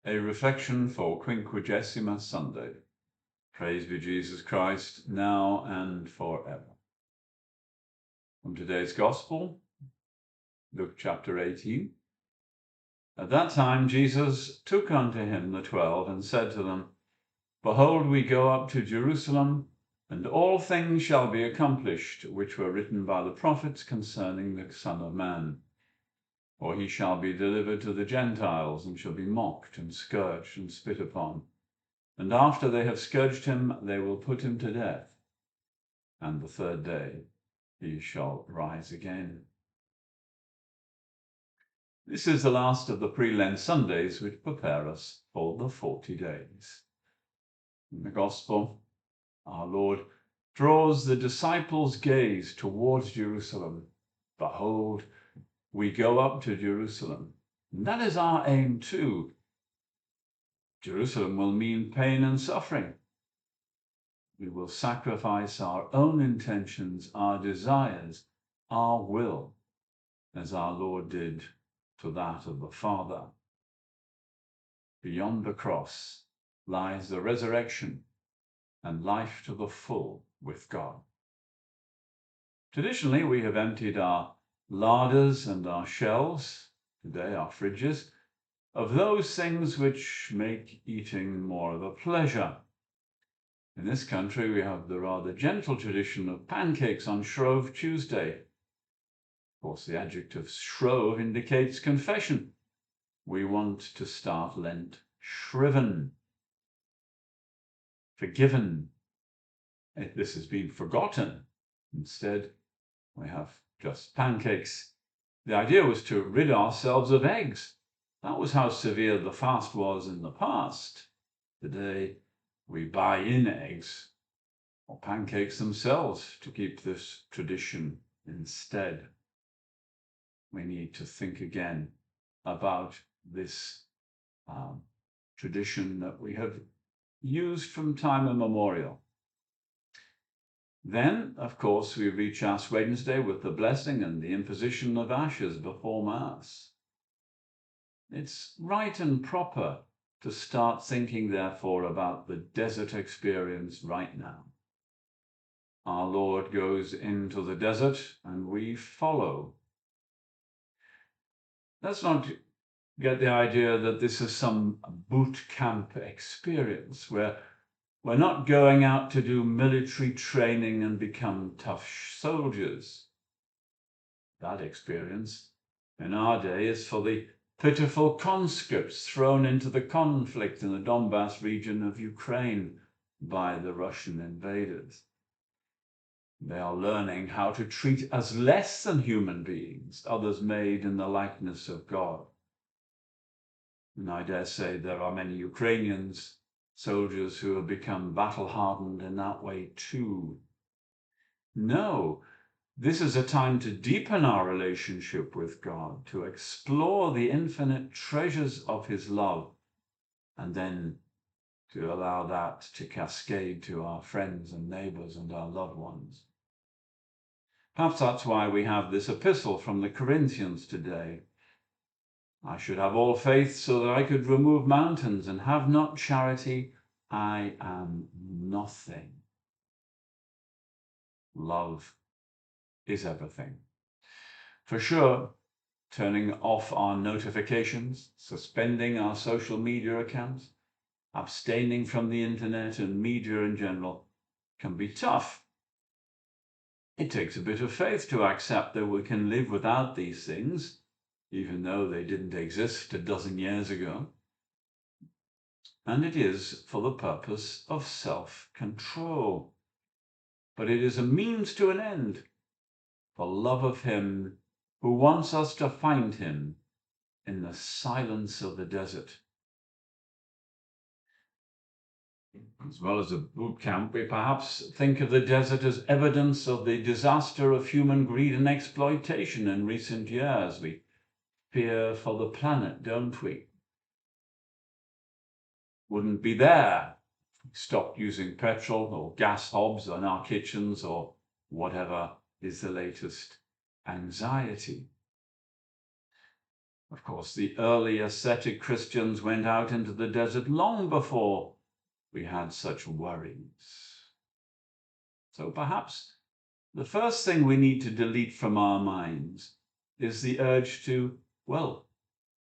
A reflection for Quinquagesima Sunday. Praise be Jesus Christ, now and forever. From today's Gospel, Luke chapter 18. At that time Jesus took unto him the 12 and said to them, Behold, we go up to Jerusalem, and all things shall be accomplished, which were written by the prophets concerning the Son of Man. For he shall be delivered to the Gentiles, and shall be mocked, and scourged, and spit upon. And after they have scourged him, they will put him to death. And the third day he shall rise again. This is the last of the pre-Lent Sundays which prepare us for the 40 days. In the Gospel, our Lord draws the disciples' gaze towards Jerusalem. Behold, we go up to Jerusalem. And that is our aim too. Jerusalem will mean pain and suffering. We will sacrifice our own intentions, our desires, our will, as our Lord did to that of the Father. Beyond the cross lies the resurrection and life to the full with God. Traditionally, we have emptied our larders and our shelves, today our fridges, of those things which make eating more of a pleasure. In this country, we have the rather gentle tradition of pancakes on Shrove Tuesday. Of course, the adjective shrove indicates confession. We want to start Lent shriven, forgiven. This has been forgotten. Instead, we have just pancakes. The idea was to rid ourselves of eggs. That was how severe the fast was in the past. Today, we buy in eggs or pancakes themselves to keep this tradition instead. We need to think again about this tradition that we have used from time immemorial. Then, of course, we reach Ash Wednesday with the blessing and the imposition of ashes before Mass. It's right and proper to start thinking, therefore, about the desert experience right now. Our Lord goes into the desert and we follow. Let's not get the idea that this is some boot camp experience where we're not going out to do military training and become tough soldiers. That experience in our day is for the pitiful conscripts thrown into the conflict in the Donbass region of Ukraine by the Russian invaders. They are learning how to treat as less than human beings others made in the likeness of God. And I dare say there are many Ukrainians, soldiers who have become battle-hardened in that way too. No, this is a time to deepen our relationship with God, to explore the infinite treasures of his love, and then to allow that to cascade to our friends and neighbors and our loved ones. Perhaps that's why we have this epistle from the Corinthians today. I should have all faith so that I could remove mountains, and have not charity, I am nothing. Love is everything. For sure, turning off our notifications, suspending our social media accounts, abstaining from the internet and media in general can be tough. It takes a bit of faith to accept that we can live without these things, even though they didn't exist a dozen years ago. And it is for the purpose of self-control. But it is a means to an end, for love of him who wants us to find him in the silence of the desert. As well as a boot camp, we perhaps think of the desert as evidence of the disaster of human greed and exploitation in recent years. We fear for the planet, don't we? Wouldn't be there if we stopped using petrol or gas hobs in our kitchens or whatever is the latest anxiety. Of course, the early ascetic Christians went out into the desert long before we had such worries. So perhaps the first thing we need to delete from our minds is the urge to, well,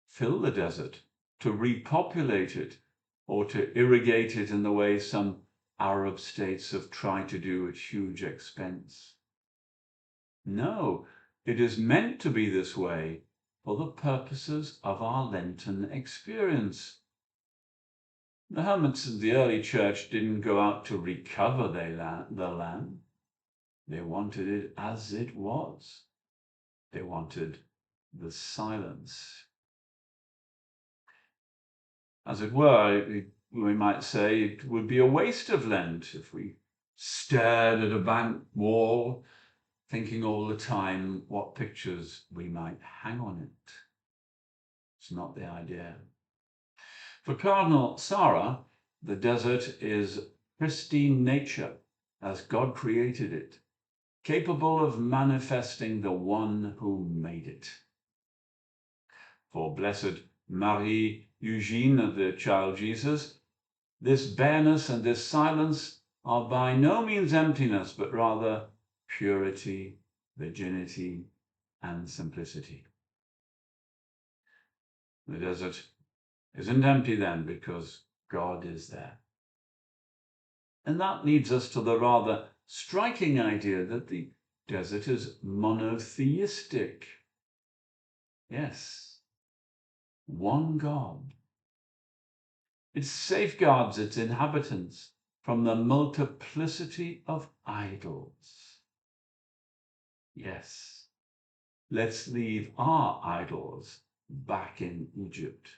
fill the desert, to repopulate it, or to irrigate it in the way some Arab states have tried to do at huge expense. No, it is meant to be this way for the purposes of our Lenten experience. The hermits of the early church didn't go out to recover the land. They wanted it as it was. They wanted the silence. As it were, we might say it would be a waste of Lent if we stared at a blank wall, thinking all the time what pictures we might hang on it. It's not the idea. For Cardinal Sarah, the desert is pristine nature as God created it, capable of manifesting the one who made it. For Blessed Marie Eugene, the child Jesus, this bareness and this silence are by no means emptiness, but rather purity, virginity, and simplicity. The desert isn't empty then because God is there. And that leads us to the rather striking idea that the desert is monotheistic. Yes, one God. It safeguards its inhabitants from the multiplicity of idols. Yes, let's leave our idols back in Egypt.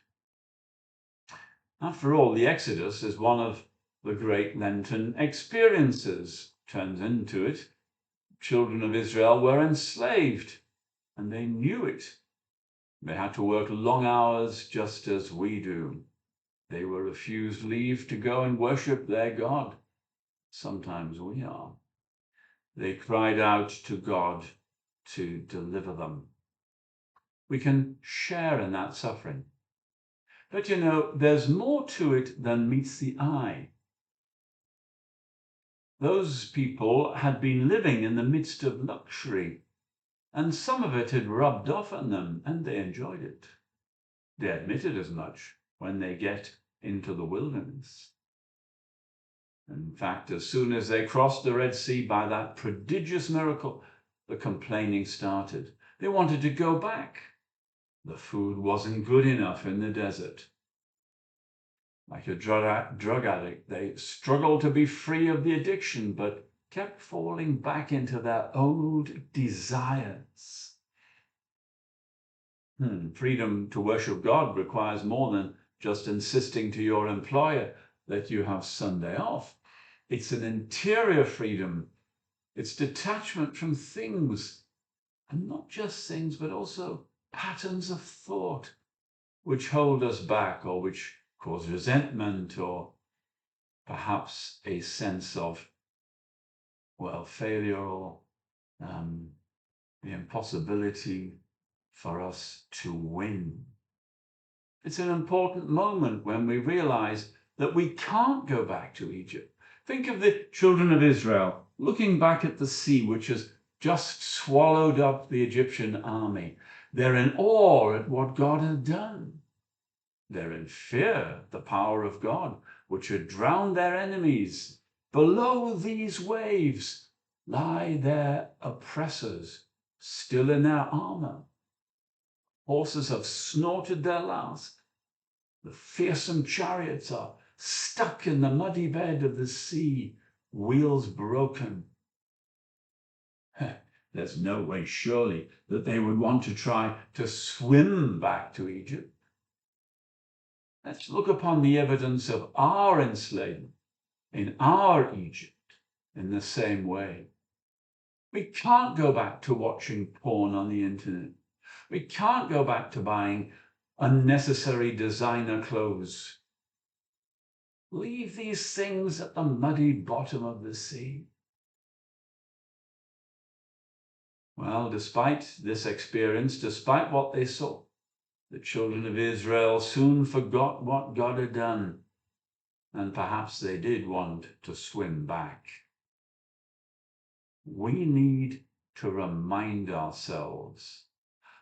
After all, the Exodus is one of the great Lenten experiences. Turns into it. Children of Israel were enslaved, and they knew it. They had to work long hours just as we do. They were refused leave to go and worship their God. Sometimes we are. They cried out to God to deliver them. We can share in that suffering. But you know, there's more to it than meets the eye. Those people had been living in the midst of luxury, and some of it had rubbed off on them, and they enjoyed it. They admitted as much when they get into the wilderness. In fact, as soon as they crossed the Red Sea by that prodigious miracle, the complaining started. They wanted to go back. The food wasn't good enough in the desert. Like a drug addict, they struggled to be free of the addiction, but kept falling back into their old desires. Freedom to worship God requires more than just insisting to your employer that you have Sunday off. It's an interior freedom. It's detachment from things, and not just things, but also patterns of thought which hold us back or which cause resentment or perhaps a sense of, failure or the impossibility for us to win. It's an important moment when we realize that we can't go back to Egypt. Think of the children of Israel looking back at the sea, which has just swallowed up the Egyptian army. They're in awe at what God had done. They're in fear at the power of God, which had drowned their enemies. Below these waves lie their oppressors, still in their armor. Horses have snorted their last. The fearsome chariots are stuck in the muddy bed of the sea, wheels broken. There's no way, surely, that they would want to try to swim back to Egypt. Let's look upon the evidence of our enslavement in our Egypt in the same way. We can't go back to watching porn on the internet. We can't go back to buying unnecessary designer clothes. Leave these things at the muddy bottom of the sea. Well, despite this experience, despite what they saw, The children of Israel soon forgot what God had done, and perhaps they did want to swim back. We need to remind ourselves.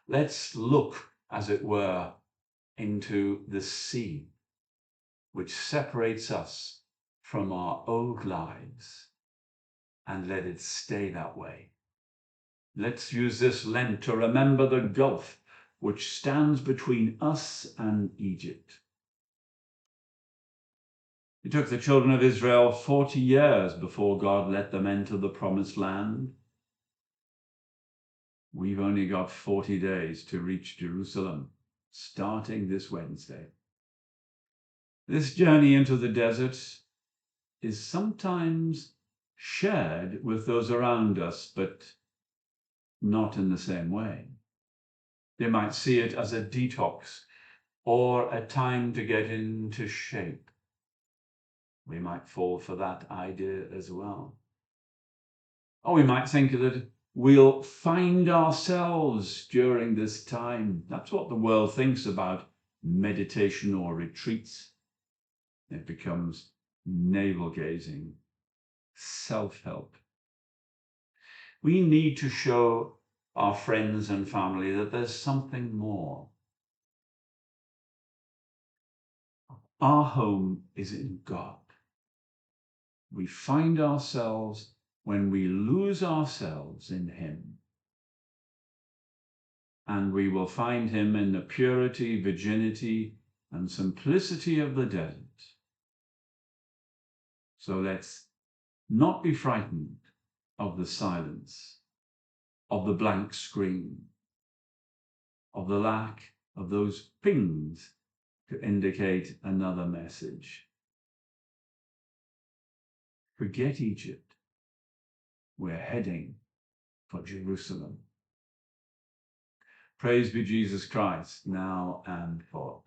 Let's look, as it were, into the sea, which separates us from our old lives, and let it stay that way. Let's use this Lent to remember the gulf which stands between us and Egypt. It took the children of Israel 40 years before God let them enter the promised land. We've only got 40 days to reach Jerusalem, starting this Wednesday. This journey into the desert is sometimes shared with those around us, but not in the same way. They might see it as a detox or a time to get into shape. We might fall for that idea as well. Or we might think that we'll find ourselves during this time. That's what the world thinks about meditation or retreats. It becomes navel-gazing, self-help. We need to show our friends and family that there's something more. Our home is in God. We find ourselves when we lose ourselves in Him. And we will find Him in the purity, virginity, and simplicity of the desert. So let's not be frightened of the silence, of the blank screen, of the lack of those pings to indicate another message. Forget Egypt. We're heading for Jerusalem. Praise be Jesus Christ, now and forever.